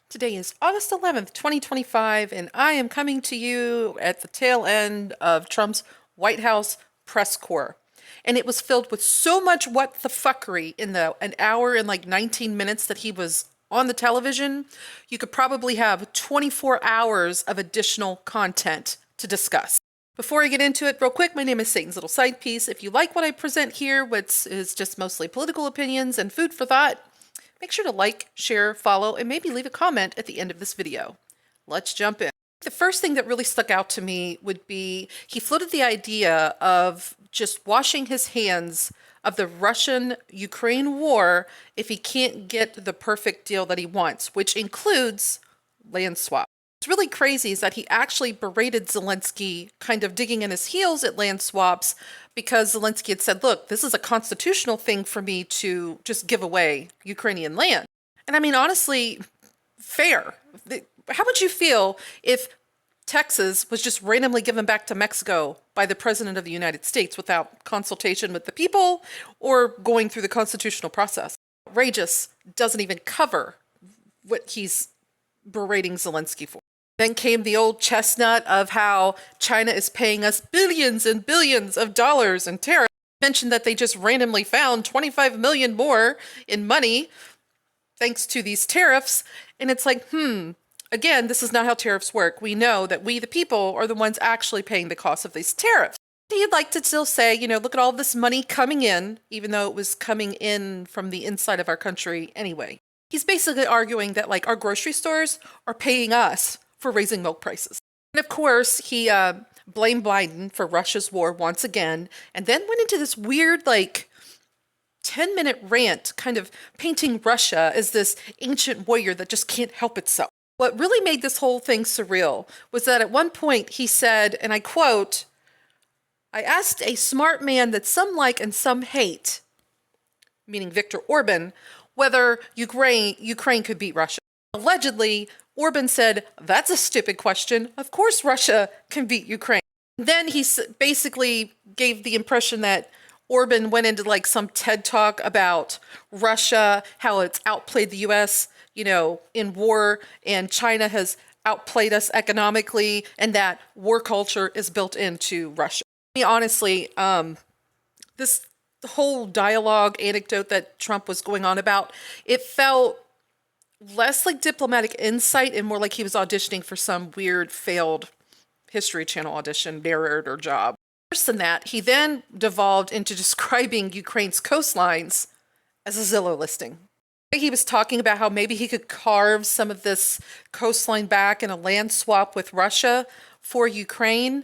Today is August 11th, 2025, and I am coming to you at the tail end of Trump's White House press corps. And it was filled with so much what the fuckery in the an hour and like 19 minutes that he was on the television. You could probably have 24 hours of additional content to discuss. Before I get into it, real quick, my name is Satan's Little Side Piece. If you like what I present here, which is just mostly political opinions and food for thought, make sure to like, share, follow, and maybe leave a comment at the end of this video. Let's jump in. The first thing that really stuck out to me would be he floated the idea of just washing his hands of the Russian-Ukraine war if he can't get the perfect deal that he wants, which includes land swap. What's really crazy is that he actually berated Zelensky, kind of digging in his heels at land swaps, because Zelensky had said, look, this is a constitutional thing for me to just give away Ukrainian land. And I mean, honestly, fair. How would you feel if Texas was just randomly given back to Mexico by the President of the United States without consultation with the people or going through the constitutional process? Outrageous doesn't even cover what he's berating Zelensky for. Then came the old chestnut of how China is paying us billions and billions of dollars in tariffs. Mentioned that they just randomly found 25 million more in money thanks to these tariffs. And it's like, again, this is not how tariffs work. We know that we, the people, are the ones actually paying the cost of these tariffs. He'd like to still say, look at all this money coming in, even though it was coming in from the inside of our country anyway. He's basically arguing that like our grocery stores are paying us for raising milk prices. And of course, he blamed Biden for Russia's war once again, and then went into this weird, like, 10-minute rant, kind of painting Russia as this ancient warrior that just can't help itself. What really made this whole thing surreal was that at one point he said, and I quote, "I asked a smart man that some like and some hate," meaning Viktor Orban, whether Ukraine could beat Russia. Allegedly, Orban said, "That's a stupid question. Of course Russia can beat Ukraine." Then he basically gave the impression that Orban went into like some TED talk about Russia, how it's outplayed the US, in war, and China has outplayed us economically, and that war culture is built into Russia. I mean, honestly, this whole dialogue anecdote that Trump was going on about, it felt less like diplomatic insight and more like he was auditioning for some weird failed History Channel audition, narrator job. Worse than that, he then devolved into describing Ukraine's coastlines as a Zillow listing. He was talking about how maybe he could carve some of this coastline back in a land swap with Russia for Ukraine.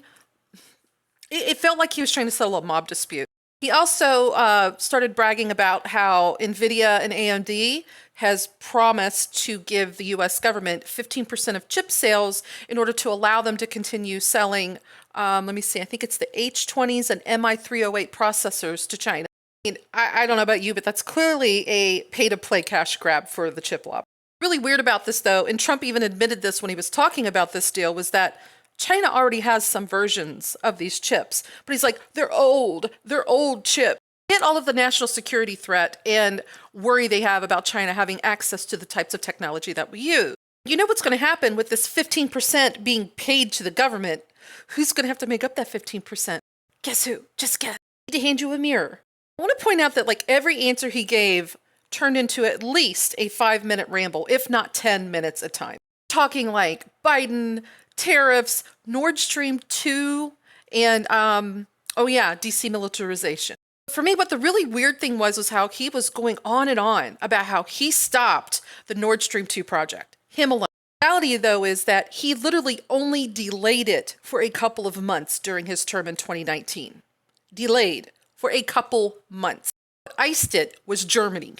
It felt like he was trying to settle a mob dispute. He also started bragging about how NVIDIA and AMD has promised to give the US government 15% of chip sales in order to allow them to continue selling, let me see, I think it's the H20s and MI308 processors to China. I don't know about you, but that's clearly a pay-to-play cash grab for the chip lobby. Really weird about this, though, and Trump even admitted this when he was talking about this deal, was that China already has some versions of these chips, but he's like, they're old chips. Get all of the national security threat and worry they have about China having access to the types of technology that we use. You know what's going to happen with this 15% being paid to the government? Who's going to have to make up that 15%? Guess who? Just guess. I need to hand you a mirror. I want to point out that like every answer he gave turned into at least a 5-minute ramble, if not 10 minutes a time. Talking like Biden, tariffs, Nord Stream 2, and DC militarization. For me, what the really weird thing was how he was going on and on about how he stopped the Nord Stream 2 project, him alone. The reality, though, is that he literally only delayed it for a couple of months during his term in 2019. Delayed for a couple months. What iced it was Germany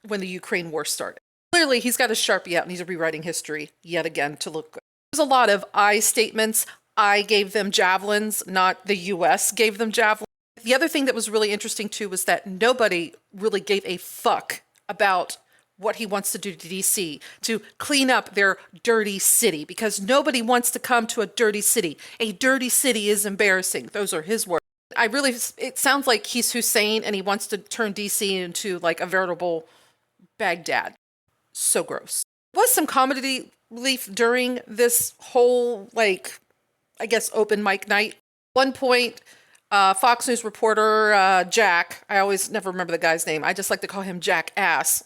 when the Ukraine war started. Clearly, he's got a Sharpie out and he's rewriting history yet again to look good. There's a lot of I statements. I gave them javelins, not the US gave them javelins. The other thing that was really interesting too was that nobody really gave a fuck about what he wants to do to DC to clean up their dirty city, because nobody wants to come to a dirty city. A dirty city is embarrassing. Those are his words. It sounds like he's Hussein and he wants to turn DC into like a veritable Baghdad. So gross. was some comedy relief during this whole, like, I guess, open mic night. One point, Fox News reporter Jack, I always never remember the guy's name. I just like to call him Jack Ass.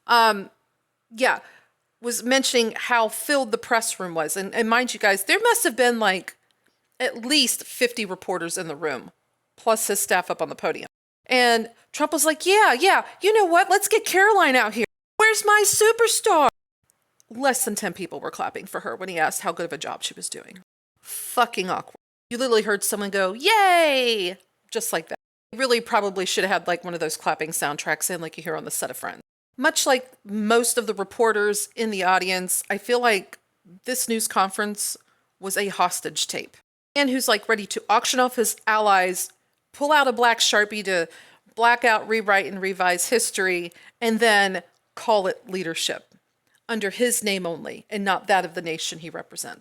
Yeah, was mentioning how filled the press room was. And mind you guys, there must have been like at least 50 reporters in the room, plus his staff up on the podium. And Trump was like, yeah, you know what? Let's get Caroline out here. Where's my superstar? Less than 10 people were clapping for her when he asked how good of a job she was doing. Fucking awkward. You literally heard someone go, yay! Just like that. Really probably should have had like one of those clapping soundtracks in like you hear on the set of Friends. Much like most of the reporters in the audience, I feel like this news conference was a hostage tape. And who's like ready to auction off his allies, pull out a black Sharpie to black out, rewrite, and revise history, and then call it leadership under his name only and not that of the nation he represents.